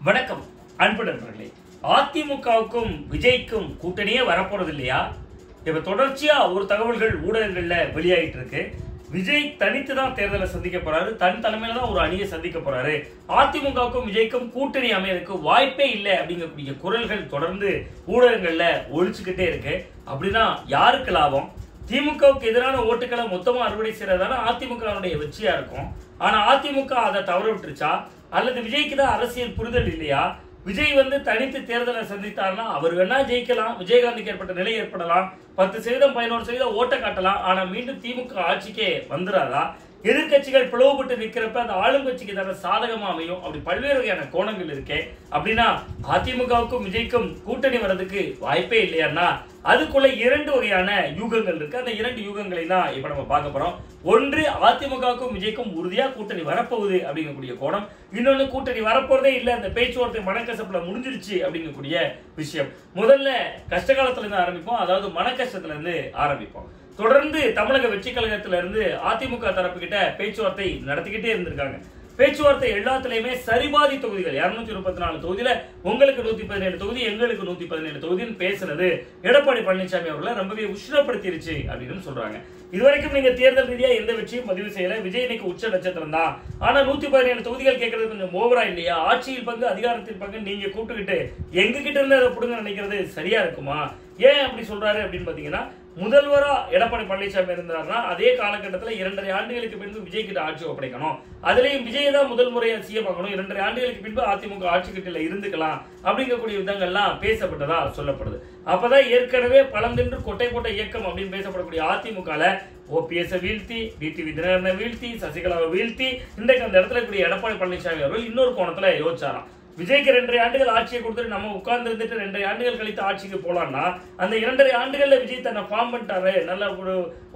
வணக்கம் அன்பு நண்பர்களே. அதிமுகவுக்கும் விஜய்க்கும் கூட்டணியே வரப்போறது இல்லையா? இப்ப தொடர்ச்சியா ஒரு தகவல்கள் ஊடகங்கள்ல வெளியாகிட்டு இருக்கு. விஜய் தனித்து தான் தேர்தலை சந்திக்க போறாரு, தன் தலைமையில தான் ஒரு அணியை சந்திக்க போறாரு, அதிமுகவுக்கும் விஜய்க்கும் கூட்டணி அமையறதுக்கு வாய்ப்பே இல்லை அப்படிங்கக்கூடிய குரல்கள் தொடர்ந்து ஊடகங்கள்ல ஒழிச்சுக்கிட்டே இருக்கு. அப்படின்னா யாருக்கு லாபம்? திமுகவுக்கு எதிரான ஓட்டுகளை மொத்தமா அறுவடை செய்யறதால அதிமுகவுடைய வெற்றியா இருக்கும். ஆனா அதிமுக அதை தவற விட்டுருச்சா அல்லது விஜய்க்கு தான் அரசியல் புரிதல் இல்லையா? விஜய் தனித்து தேர்தலை சந்தித்தார்னா அவர் வேணா ஜெயிக்கலாம், விஜயகாந்துக்கு ஏற்பட்ட நிலை ஏற்படலாம், 10% 11% ஓட்ட காட்டலாம். ஆனா மீண்டும் திமுக ஆட்சிக்கே வந்துடாதா? எதிர்கட்சிகள் பிளவுபட்டு நிற்கிறப்ப அந்த ஆளும் கட்சிக்கு தான சாதகமா அமையும். அப்படி பல்வேறு வகையான கோணங்கள் இருக்கே. அப்படின்னா அதிமுகவுக்கும் விஜய்க்கும் கூட்டணி வர்றதுக்கு வாய்ப்பே இல்லையான்னா அதுக்குள்ள இரண்டு வகையான யூகங்கள் இருக்கு. அந்த இரண்டு யூகங்களை தான் இப்ப நம்ம பார்க்க போறோம். ஒன்று, அதிமுகவுக்கும் விஜய்க்கும் உறுதியா கூட்டணி வரப்போகுது அப்படிங்கக்கூடிய கோணம். இன்னொன்னு, கூட்டணி வரப்போறதே இல்லை, அந்த பேச்சுவார்த்தை மனக்கசப்புல முடிஞ்சிருச்சு அப்படிங்கக்கூடிய விஷயம். முதல்ல கஷ்டகாலத்துல இருந்து ஆரம்பிப்போம், அதாவது மனக்கஷ்டத்துல இருந்து ஆரம்பிப்போம். தொடர்ந்து தமிழக வெற்றி கழகத்தில இருந்து அதிமுக தரப்பு கிட்ட பேச்சுவார்த்தை நடத்திக்கிட்டே இருந்திருக்காங்க. பேச்சுவார்த்தை எல்லாத்திலையுமே சரிபாதி தொகுதிகள் 234 தொகுதியில உங்களுக்கு 117 தொகுதி, எங்களுக்கு 117 தொகுதின்னு பேசுறது எடப்பாடி பழனிசாமி அவர்களை ரொம்பவே உஷ்ணப்படுத்திருச்சு அப்படின்னு சொல்றாங்க. இதுவரைக்கும் நீங்க தேர்தல் ரீதியா எந்த வெற்றியும் பதிவு செய்யல, விஜய் இன்னைக்கு உச்ச நட்சத்திரம் தான். ஆனா 117 தொகுதிகள் கேட்கறது கொஞ்சம் ஓவரா இல்லையா? ஆட்சியில் பங்கு அதிகாரத்தில் பங்கு நீங்க கூப்பிட்டுக்கிட்டு எங்க கிட்ட இருந்து அதை புடுங்க நினைக்கிறது சரியா இருக்குமா? ஏன் அப்படி சொல்றாரு அப்படின்னு பாத்தீங்கன்னா, முதல்வரா எடப்பாடி பழனிசாமி இருந்தாருன்னா அதே காலகட்டத்தில் 2.5 ஆண்டுகளுக்கு பின்பு விஜய் கிட்ட ஆட்சி ஒப்படைக்கணும். அதுலயும் விஜய் தான் முதல் முறையா சிஎம் ஆகணும். 2.5 ஆண்டுகளுக்கு பின்பு அதிமுக ஆட்சி கட்டில இருந்துக்கலாம் அப்படிங்கக்கூடிய விதங்கள்லாம் பேசப்பட்டதா சொல்லப்படுது. அப்பதான் ஏற்கனவே பலம் தின்று கொட்டை போட்ட இயக்கம் அப்படின்னு பேசப்படக்கூடிய அதிமுகல ஓபிஎஸ் வீழ்த்தி, டிடிவி தினகரனை வீழ்த்தி, சசிகலாவை வீழ்த்தி, இன்றைக்கு அந்த இடத்துல கூடிய எடப்பாடி பழனிசாமி அவர்கள் இன்னொரு கோணத்துல யோசிச்சாராம். விஜய்க்கு 2.5 ஆண்டுகள் ஆட்சியை கொடுத்துட்டு நம்ம உட்கார்ந்து இருந்துட்டு 2.5 ஆண்டுகள் கழித்து ஆட்சிக்கு போலாம்னா அந்த 2.5 ஆண்டுகள்ல விஜய் தன்னை ஃபார்ம் பண்ணிட்டாரு, நல்ல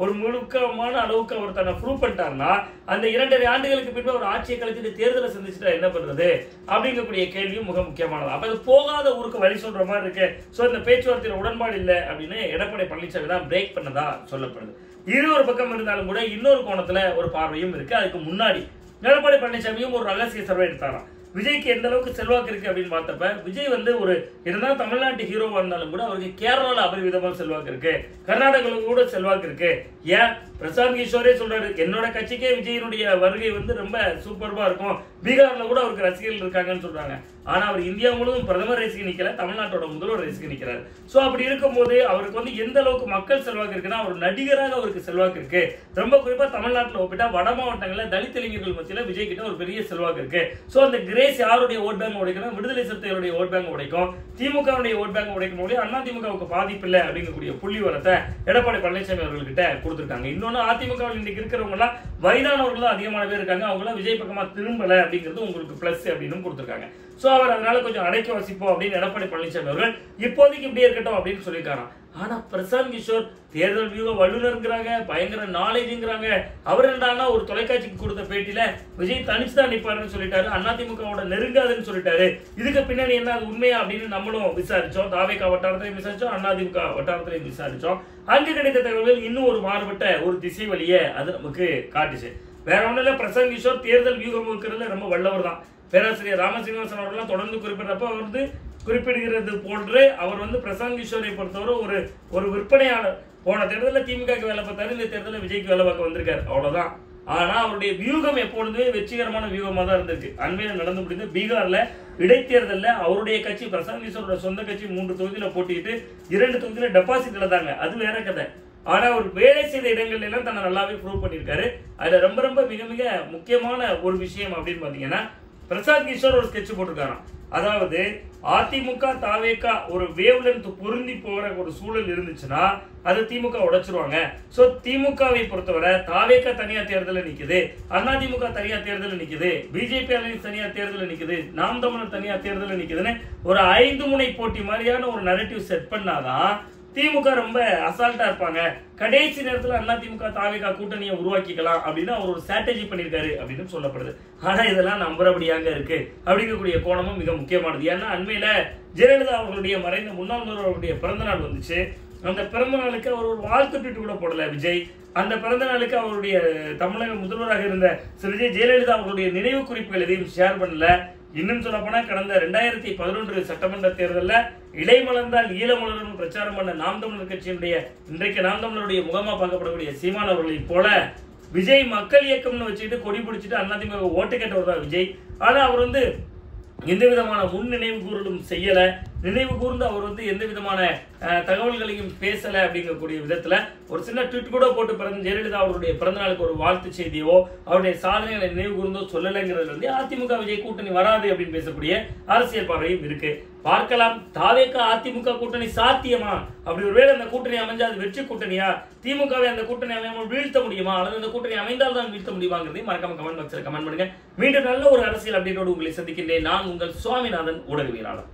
ஒரு முழுக்கமான அளவுக்கு அவர் தன்னை ப்ரூவ் பண்ணிட்டாருன்னா அந்த 2.5 ஆண்டுகளுக்கு பின்பு ஒரு ஆட்சியை கழிச்சுட்டு தேர்தலை சந்திச்சுட்டா என்ன பண்றது அப்படிங்கக்கூடிய கேள்வியும் மிக முக்கியமானது. அப்ப அது போகாத ஊருக்கு வழி சொல்ற மாதிரி இருக்கு. சோ இந்த பேச்சுவார்த்தையில உடன்பாடு இல்லை அப்படின்னு எடப்பாடி பழனிசாமி தான் பிரேக் பண்ணதா சொல்லப்படுது. இது ஒரு பக்கம் இருந்தாலும் கூட இன்னொரு கோணத்துல ஒரு பார்வையும் இருக்கு. அதுக்கு முன்னாடி எடப்பாடி பழனிசாமியும் ஒரு ரகசிய சர்வே எடுத்தாராம். விஜய்க்கு எந்த அளவுக்கு செல்வாக்கு இருக்கு அப்படின்னு பார்த்தப்ப விஜய் ஒரு இருந்தாலும் தமிழ்நாட்டு ஹீரோவா இருந்தாலும் கூட அவருக்கு கேரளால அபரிவிதமான செல்வாக்கு இருக்கு, கர்நாடகாவில் கூட செல்வாக்கு இருக்கு. ஏன் பிரசாந்த் கிஷோரே சொல்றாரு, என்னோட கட்சிக்கே விஜயனுடைய வருகை ரொம்ப சூப்பர்பா இருக்கும், பீகார்ல கூட அவருக்கு ரசிகர்கள் இருக்காங்கன்னு சொல்றாங்க. ஆனா அவர் இந்தியா முழுவதும் பிரதமர் ரேஸுக்கு நிக்கல, தமிழ்நாட்டோட முதல்வர் ரேஸுக்கு நிக்கிறாரு. சோ அப்படி இருக்கும்போது அவருக்கு எந்த அளவுக்கு மக்கள் செல்வாக்கு இருக்குன்னா ஒரு நடிகராக அவருக்கு செல்வாக்கு இருக்கு. ரொம்ப குறிப்பா தமிழ்நாட்டில் ஒப்பிட்டா வட மாவட்டங்கள்ல தலித் இளைஞர்கள் மத்தியில விஜய் கிட்ட ஒரு பெரிய செல்வாக்கு இருக்கு. சோ அந்த கிரேஸ் யாருடைய ஓட் பேங்க் உடைக்கணும்? விடுதலை சிறுத்தைகளுடைய ஓட் பேங்க் உடைக்கும், திமுகவுடைய ஓட் பேங்க் உடைக்கும் போது அதிமுகவுக்கு பாதிப்பு இல்லை அப்படிங்கக்கூடிய புள்ளி வரத்தை எடப்பாடி பழனிசாமி அவர்கள்கிட்ட கொடுத்திருக்காங்க. இன்னொன்னு, அதிமுக இன்னைக்கு இருக்கிறவங்க எல்லாம் வயதானவர்கள் தான் அதிகமான பேர் இருக்காங்க, அவங்க எல்லாம் விஜய் பக்கமா திரும்பல அப்படிங்கிறது உங்களுக்கு பிளஸ் அப்படின்னு கொடுத்திருக்காங்க. சோ அவர் அதனால கொஞ்சம் அடைக்க வசிப்போம் அப்படின்னு எடப்பாடி பழனிசாமி அவர்கள் இப்போதைக்கு இப்படியே இருக்கட்டும் அப்படின்னு சொல்லியிருக்காராம். ஆனா பிரசாந்த் கிஷோர் தேர்தல் வியூக வல்லுநர்ங்கிறாங்க, பயங்கர நாலேஜ்ங்கிறாங்க. அவர் என்னடானா ஒரு தொலைக்காட்சிக்கு கொடுத்த பேட்டியில விஜய் தனிச்சு தான் நிப்பாருன்னு சொல்லிட்டாரு, அதிமுகவோட நெருங்காதுன்னு சொல்லிட்டாரு. இதுக்கு பின்னாடி என்ன, அது உண்மையா அப்படின்னு நம்மளும் விசாரிச்சோம். தாவேகா வட்டாரத்திலையும் விசாரிச்சோம், அதிமுக வட்டாரத்திலையும் விசாரிச்சோம். அங்கு கிடைத்த தகவல்கள் இன்னும் ஒரு மாறுபட்ட ஒரு திசை வழியை அது நமக்கு காட்டுச்சு. வேற ஒண்ணும் இல்ல, பிரசாந்த் கிஷோர் தேர்தல் வியூகம் இருக்கிறதுல ரொம்ப வல்லவர் தான். பேராசிரியர் ராமசீனிவாசன் அவர்கள் தொடர்ந்து குறிப்பிட்டப்ப அவர் குறிப்பிடுகிறது போன்று அவர் பிரசாந்த் கிஷோரை பொறுத்தவரை ஒரு விற்பனையாளர். போன தேர்தலில் திமுக வேலை பார்த்தாரு, இந்த தேர்தலில் விஜய்க்கு வேலை பார்க்க வந்திருக்காரு, அவ்வளவுதான். ஆனா அவருடைய வியூகம் எப்பொழுதுமே வெற்றிகரமான வியூகமா தான் இருந்திருக்கு. அண்மையில் நடந்து முடிந்த பீகார்ல இடைத்தேர்தலில் அவருடைய கட்சி பிரசாந்த் கிஷோரோட சொந்த கட்சி 3 தொகுதியில போட்டிட்டு 2 தொகுதியில டெபாசிட் இழந்தாங்க, அது வேற கதை. ஆனா அவர் வேலை செய்த இடங்கள்ல எல்லாம் தன்னை நல்லாவே ப்ரூவ் பண்ணியிருக்காரு. அதுல ரொம்ப மிக மிக முக்கியமான ஒரு விஷயம் அப்படின்னு பாத்தீங்கன்னா, பிரசாந்த் கிஷோர் ஒரு ஸ்கெட்ச் போட்டிருக்காராம். அதாவது அதிமுக தாவேகா ஒரு வேவ் லென்த் பொருந்தி போற ஒரு சூழல் இருந்துச்சுன்னா அது திமுக உடைச்சிருவாங்க. சோ திமுகவை பொறுத்தவரை தாவேகா தனியா தேர்தலில் நிக்குது, அதிமுக தனியா தேர்தலில் நிக்குது, பிஜேபி அலையன்ஸ் தனியா தேர்தலில் நிக்குது, நாம் தமிழர் தனியா தேர்தலில் நிக்குதுன்னு ஒரு 5 முனை போட்டி மாதிரியான ஒரு நரேட்டிவ் செட் பண்ணாதான் திமுக ரொம்ப அசால்ட்டா இருப்பாங்க. கடைசி நேரத்தில் அதிமுக தாவேகா கூட்டணியை உருவாக்கிக்கலாம் அப்படின்னு அவர் ஒரு ஸ்ட்ராட்டஜி பண்ணியிருக்காரு அப்படின்னு சொல்லப்படுது. ஆனா இதெல்லாம் நம்புறபடியாக இருக்கு அப்படிங்கக்கூடிய கோணமும் மிக முக்கியமானது. ஏன்னா அண்மையில ஜெயலலிதா அவர்களுடைய மறைந்த முன்னாள் முதல்வருடைய பிறந்த நாள் வந்துச்சு. அந்த பிறந்த நாளுக்கு அவர் ஒரு வாழ்த்து ட்வீட் கூட போடல விஜய். அந்த பிறந்த நாளுக்கு அவருடைய தமிழக முதல்வராக இருந்த விஜய் ஜெயலலிதா அவர்களுடைய நினைவு குறிப்புகள் எதையும் ஷேர் பண்ணல. இன்னும் சொல்ல போனா கடந்த 2011 சட்டமன்ற தேர்தலில் இடைமலர்ந்தால் ஈழமலரும் பிரச்சாரம் பண்ண நாம் தமிழர் கட்சியினுடைய இன்றைக்கு நாம் தமிழருடைய முகமா பார்க்கப்படக்கூடிய சீமான் அவர்களை போல விஜய் மக்கள் இயக்கம்னு வச்சுக்கிட்டு கொடி பிடிச்சிட்டு அதிமுக ஓட்டு கேட்டவர் தான் விஜய். ஆனா அவர் எந்த விதமான முன் நினைவு கூறலும் செய்யல, நினைவு கூர்ந்து அவர் எந்த விதமான தகவல்களையும் பேசல. அப்படிங்கக்கூடிய விதத்துல ஒரு சின்ன ட்வீட் கூட போட்டு பிறந்த ஜெயலலிதா அவருடைய பிறந்த நாளுக்கு ஒரு வாழ்த்து செய்தியோ அவருடைய சாதனைகளை நினைவு கூர்ந்தோ சொல்லலைங்கிறது அதிமுக விஜய் கூட்டணி வராது அப்படின்னு பேசக்கூடிய அரசியல் பார்வையும் இருக்கு. பார்க்கலாம் தாவேகா அதிமுக கூட்டணி சாத்தியமா, அப்படி ஒருவேளை அந்த கூட்டணி அமைஞ்சா அது வெற்றி கூட்டணியா, திமுகவை அந்த கூட்டணி அமையாமல் வீழ்த்த முடியுமா, அல்லது அந்த கூட்டணி அமைந்தால் தான் வீழ்த்த முடியுமாங்கிறதையும் மறக்காம கமெண்ட் பாக்ஸ்ல கமெண்ட் பண்ணுங்க. மீண்டும் நல்ல ஒரு அரசியல் அப்டேட்டோடு உங்களை சந்திக்கின்றேன். நான் உங்கள் சுவாமிநாதன், ஊடகவியலாளர்.